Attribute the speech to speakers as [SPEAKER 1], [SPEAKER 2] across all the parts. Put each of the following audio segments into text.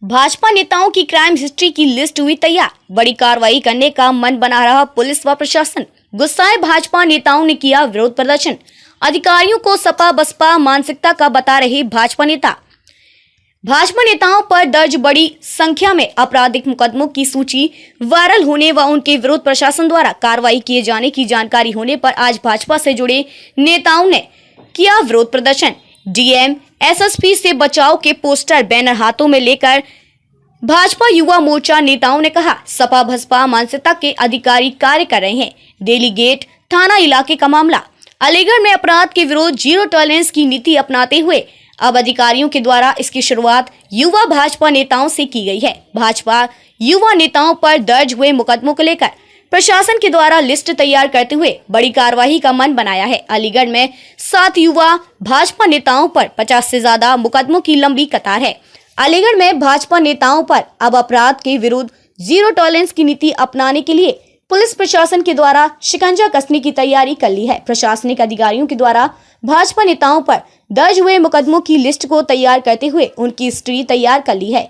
[SPEAKER 1] भाजपा नेताओं की crime history की लिस्ट हुई तैयार। बड़ी कार्रवाई करने का मन बना रहा पुलिस व प्रशासन। गुस्साए भाजपा नेताओं ने किया विरोध प्रदर्शन। अधिकारियों को सपा बसपा मानसिकता का बता रहे भाजपा नेता। भाजपा नेताओं पर दर्ज बड़ी संख्या में आपराधिक मुकदमों की सूची वायरल होने व उनके विरुद्ध प्रशासन द्वारा कार्रवाई किए जाने की जानकारी होने पर आज भाजपा से जुड़े नेताओं ने किया विरोध प्रदर्शन। डीएम एसएसपी से बचाव के पोस्टर बैनर हाथों में लेकर भाजपा युवा मोर्चा नेताओं ने कहा, सपा बसपा मानसिकता के अधिकारी कार्य कर रहे हैं। डेलीगेट थाना इलाके का मामला। अलीगढ़ में अपराध के विरोध जीरो टॉलरेंस की नीति अपनाते हुए अब अधिकारियों के द्वारा इसकी शुरुआत युवा भाजपा नेताओं से की गई है। भाजपा युवा नेताओं पर दर्ज हुए मुकदमों को लेकर प्रशासन के द्वारा लिस्ट तैयार करते हुए बड़ी कार्रवाई का मन बनाया है। अलीगढ़ में 7 युवा भाजपा नेताओं पर 50 से ज्यादा मुकदमों की लंबी कतार है। अलीगढ़ में भाजपा नेताओं पर अब अपराध के विरुद्ध जीरो टॉलरेंस की नीति अपनाने के लिए पुलिस प्रशासन के द्वारा शिकंजा कसने की तैयारी कर ली है। प्रशासनिक अधिकारियों के द्वारा भाजपा नेताओं पर दर्ज हुए मुकदमों की लिस्ट को तैयार करते हुए उनकी हिस्ट्री तैयार कर ली है।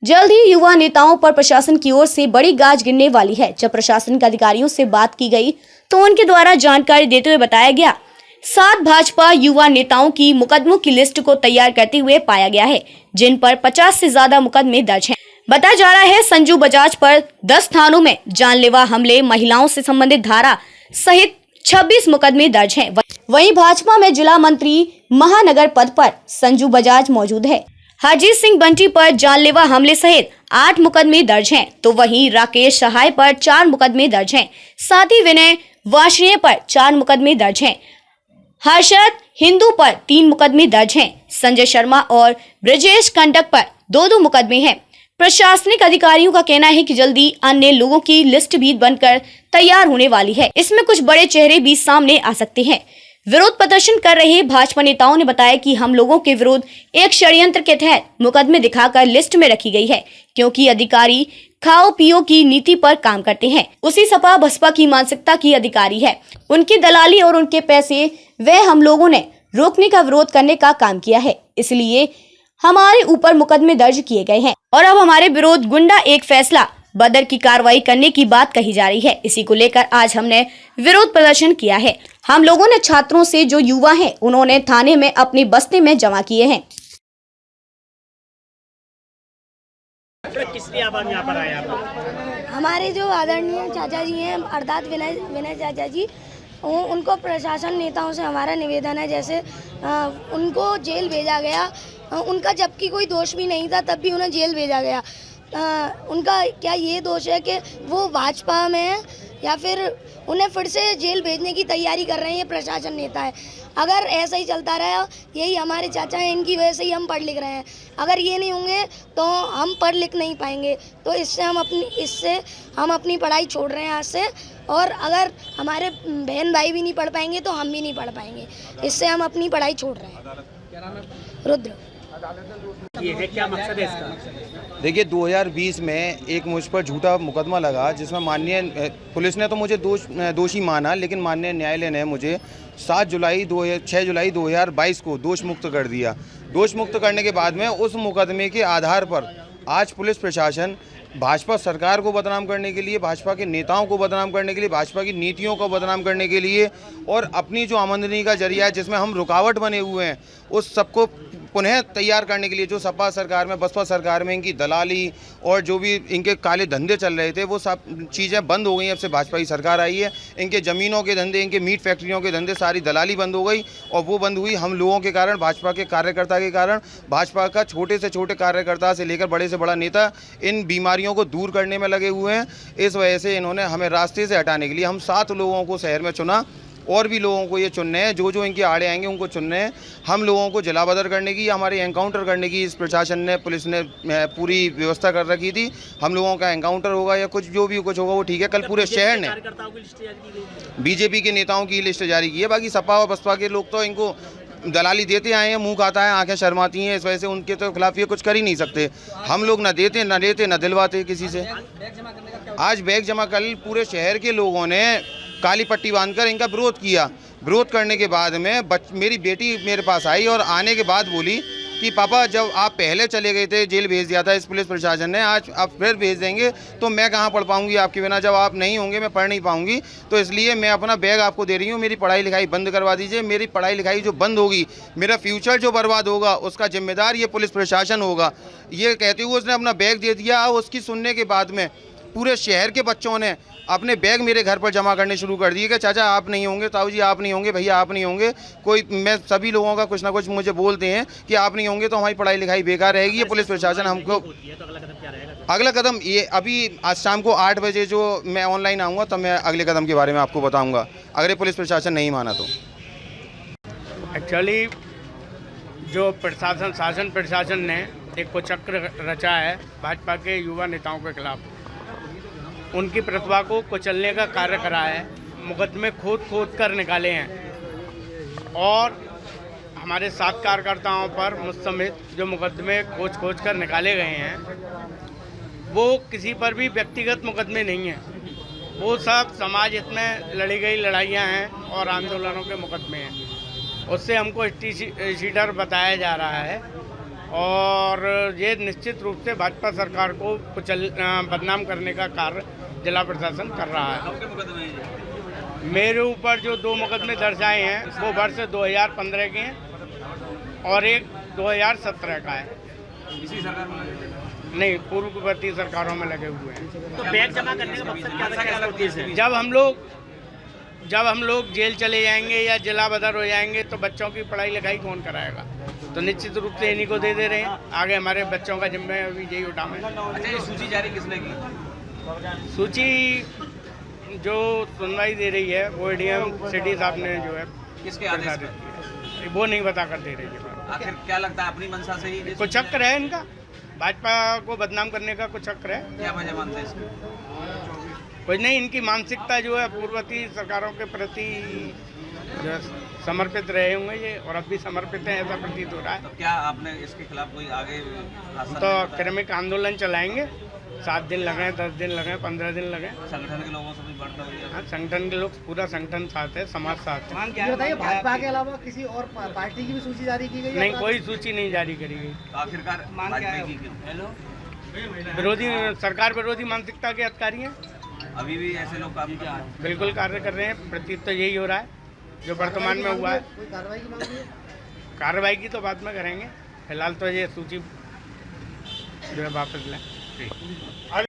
[SPEAKER 1] जल्द ही युवा नेताओं पर प्रशासन की ओर से बड़ी गाज गिरने वाली है। जब प्रशासनिक अधिकारियों से बात की गई तो उनके द्वारा जानकारी देते हुए बताया गया, 7 भाजपा युवा नेताओं की मुकदमों की लिस्ट को तैयार करते हुए पाया गया है, जिन पर 50 से ज्यादा मुकदमे दर्ज हैं। बताया जा रहा है संजू बजाज पर 10 थानों में जानलेवा हमले, महिलाओं से संबंधित धारा सहित 26 मुकदमे दर्ज हैं। वहीं भाजपा में जिला मंत्री महानगर पद पर संजू बजाज मौजूद है। हरजीत सिंह बंटी पर जानलेवा हमले सहित 8 मुकदमे दर्ज हैं, तो वहीं राकेश सहाय पर 4 मुकदमे दर्ज हैं। साथ ही विनय वार्ष्णेय पर 4 मुकदमे दर्ज हैं। हर्षद हिंदू पर 3 मुकदमे दर्ज हैं। संजय शर्मा और ब्रजेश कंडक पर 2-2 मुकदमे हैं। प्रशासनिक अधिकारियों का कहना है कि जल्दी अन्य लोगों की लिस्ट भी बनकर तैयार होने वाली है। इसमें कुछ बड़े चेहरे भी सामने आ सकते हैं। विरोध प्रदर्शन कर रहे भाजपा नेताओं ने बताया कि हम लोगों के विरुद्ध एक षड्यंत्र के तहत मुकदमे दिखाकर लिस्ट में रखी गई है, क्योंकि अधिकारी खाओ पियो की नीति पर काम करते हैं। उसी सपा बसपा की मानसिकता की अधिकारी है। उनकी दलाली और उनके पैसे वह हम लोगों ने रोकने का विरोध करने का काम किया है, इसलिए हमारे ऊपर मुकदमे दर्ज किए गए हैं और अब हमारे विरोध गुंडा एक फैसला बदर की कार्रवाई करने की बात कही जा रही है। इसी को लेकर आज हमने विरोध प्रदर्शन किया है। हम लोगों ने छात्रों से जो युवा हैं उन्होंने थाने में अपनी बस्ती में जमा किए हैं।
[SPEAKER 2] किस लिए आप यहाँ पर आए आप?
[SPEAKER 3] हमारे जो आदरणीय चाचा जी हैं अर्थात विनय चाचा जी, उनको प्रशासन नेताओं से हमारा निवेदन है, जैसे उनको जेल भेजा गया, उनका जबकि कोई दोष भी नहीं था तब भी उन्हें जेल भेजा गया। उनका क्या ये दोष है कि वो भाजपा में है या फिर उन्हें फिर से जेल भेजने की तैयारी कर रहे हैं प्रशासन नेता है। अगर ऐसा ही चलता रहा, यही हमारे चाचा हैं, इनकी वजह से ही हम पढ़ लिख रहे हैं। अगर ये नहीं होंगे तो हम पढ़ लिख नहीं पाएंगे, तो इससे हम अपनी पढ़ाई छोड़ रहे हैं आज से। और अगर हमारे बहन भाई भी नहीं पढ़ पाएंगे तो हम भी नहीं पढ़ पाएंगे, इससे हम अपनी पढ़ाई छोड़ रहे हैं। रुद्र,
[SPEAKER 2] ये है, क्या मकसद है इसका?
[SPEAKER 4] देखिए 2020 में एक मुझ पर झूठा मुकदमा लगा, जिसमें माननीय पुलिस ने तो मुझे दोषी माना, लेकिन माननीय न्यायालय ने मुझे 6 जुलाई 2022 को दोष मुक्त कर दिया। दोष मुक्त करने के बाद में उस मुकदमे के आधार पर आज पुलिस प्रशासन भाजपा सरकार को बदनाम करने के लिए, भाजपा के नेताओं को बदनाम करने के लिए, भाजपा की नीतियों को बदनाम करने के लिए और अपनी जो आमदनी का जरिया है जिसमें हम रुकावट बने हुए हैं, उस सबको पुनः तैयार करने के लिए जो सपा सरकार में बसपा सरकार में इनकी दलाली और जो भी इनके काले धंधे चल रहे थे वो सब चीज़ें बंद हो गई। अब से भाजपा की सरकार आई है, इनके ज़मीनों के धंधे, इनके मीट फैक्ट्रियों के धंधे, सारी दलाली बंद हो गई। और वो बंद हुई हम लोगों के कारण, भाजपा के कार्यकर्ता के कारण। भाजपा का छोटे से छोटे कार्यकर्ता से लेकर बड़े से बड़ा नेता इन बीमारियों को दूर करने में लगे हुए हैं। इस वजह से इन्होंने हमें रास्ते से हटाने के लिए हम 7 लोगों को शहर में चुना और भी लोगों को ये चुनने हैं, जो इनके आड़े आएंगे उनको चुनने हैं। हम लोगों को जलाबदर करने की, हमारे एनकाउंटर करने की इस प्रशासन ने, पुलिस ने पूरी व्यवस्था कर रखी थी। हम लोगों का एनकाउंटर होगा या कुछ जो भी कुछ होगा वो ठीक है। कल पूरे शहर ने बीजेपी के नेताओं की लिस्ट जारी की है। बाकी सपा और बसपा के लोग तो इनको दलाली देते आए हैं, मुंह खाता है, आंखें शर्माती हैं, इस वजह से उनके तो खिलाफ ये कुछ कर ही नहीं सकते। हम लोग ना देते ना लेते ना दिलवाते किसी से। आज बैग जमा कल पूरे शहर के लोगों ने काली पट्टी बांधकर इनका विरोध किया। विरोध करने के बाद में मेरी बेटी मेरे पास आई और आने के बाद बोली कि पापा जब आप पहले चले गए थे, जेल भेज दिया था इस पुलिस प्रशासन ने, आज आप फिर भेज देंगे तो मैं कहाँ पढ़ पाऊँगी आपके बिना। जब आप नहीं होंगे मैं पढ़ नहीं पाऊँगी, तो इसलिए मैं अपना बैग आपको दे रही हूँ, मेरी पढ़ाई लिखाई बंद करवा दीजिए। मेरी पढ़ाई लिखाई जो बंद होगी, मेरा फ्यूचर जो बर्बाद होगा, उसका जिम्मेदार ये पुलिस प्रशासन होगा। ये कहते हुए उसने अपना बैग दे दिया। उसकी सुनने के बाद में पूरे शहर के बच्चों ने अपने बैग मेरे घर पर जमा करने शुरू कर दिए कि चाचा आप नहीं होंगे, ताऊ जी आप नहीं होंगे, भैया आप नहीं होंगे। मैं सभी लोगों का कुछ ना कुछ मुझे बोलते हैं कि आप नहीं होंगे तो हमारी पढ़ाई लिखाई बेकार रहेगी। ये पुलिस प्रशासन हमको
[SPEAKER 2] तो अगला कदम क्या रहेगा?
[SPEAKER 4] अगला कदम ये अभी आज शाम को 8 बजे जो मैं ऑनलाइन आऊँगा तब मैं अगले कदम के बारे में आपको बताऊँगा, अगर ये पुलिस प्रशासन नहीं माना तो।
[SPEAKER 5] एक्चुअली जो शासन प्रशासन ने एक कुचक्र रचा है भाजपा के युवा नेताओं के खिलाफ, उनकी प्रतिभा को कुचलने का कार्य करा है। मुकदमे खोद कर निकाले हैं और हमारे 7 कार्यकर्ताओं पर मुस्तमित जो मुकदमे खोज कर निकाले गए हैं, वो किसी पर भी व्यक्तिगत मुकदमे नहीं हैं। वो सब समाज हित में लड़ी गई लड़ाइयाँ हैं और आंदोलनों के मुकदमे हैं। उससे हमको शीटर बताया जा रहा है और ये निश्चित रूप से भाजपा सरकार को बदनाम करने का कार्य जिला प्रशासन कर रहा है। मेरे ऊपर जो 2 मुकदमे दर्ज आए हैं वो वर्ष 2015 के हैं और एक 2017 का है।
[SPEAKER 2] इसी सरकार में
[SPEAKER 5] नहीं, पूर्ववर्ती सरकारों में लगे हुए हैं।
[SPEAKER 2] तो बैग जमा करने का मकसद क्या था?
[SPEAKER 5] जब हम लोग जेल चले जाएंगे या जिला बदर हो जाएंगे तो बच्चों की पढ़ाई लिखाई कौन कराएगा? तो निश्चित रूप से इन्हीं को दे दे रहे हैं। आगे हमारे बच्चों का जिम्मे अभी यही उठाएं।
[SPEAKER 2] अच्छा, ये सूची जारी किसने की?
[SPEAKER 5] सूची जो सुनवाई दे रही है वो एडीएम सिटी साहब ने जो है
[SPEAKER 2] किसके आदेश पर?
[SPEAKER 5] वो नहीं बता कर दे रही है।
[SPEAKER 2] आखिर क्या लगता है अपनी मंशा से ही
[SPEAKER 5] कुछ चक्र है इनका, भाजपा को बदनाम करने का कुछ चक्र है।
[SPEAKER 2] क्या वजह मानते हैं इसमें?
[SPEAKER 5] कुछ नहीं, इनकी मानसिकता जो है पूर्ववर्ती सरकारों के प्रति जो है समर्पित रहे होंगे ये, और अब भी समर्पित हैं ऐसा प्रतीत हो रहा है।
[SPEAKER 2] तो क्या आपने इसके खिलाफ कोई आगे
[SPEAKER 5] तो क्रमिक आंदोलन चलाएंगे। 7 दिन लगे, 10 दिन लगे, 15 दिन लगे।
[SPEAKER 2] संगठन के लोगों से भी बढ़ता हुआ?
[SPEAKER 5] हाँ, संगठन के लोग, पूरा संगठन साथ है, समाज साथ है।
[SPEAKER 6] ये बताइए, भाजपा के अलावा किसी और पार्टी की भी सूची जारी की गई है?
[SPEAKER 5] नहीं, कोई सूची नहीं जारी करी गई।
[SPEAKER 2] तो आखिरकार भाजपा की क्यों?
[SPEAKER 5] विरोधी, सरकार विरोधी मानसिकता के अधिकारी हैं।
[SPEAKER 2] अभी भी ऐसे लोग काम कर रहे हैं?
[SPEAKER 5] बिल्कुल कार्य कर रहे हैं। प्रतीत तो यही हो रहा है जो वर्तमान में हुआ है।
[SPEAKER 6] कोई कार्रवाई की मांग है?
[SPEAKER 5] कार्रवाई की तो बाद में करेंगे, फिलहाल तो ये सूची जो है वापस लें।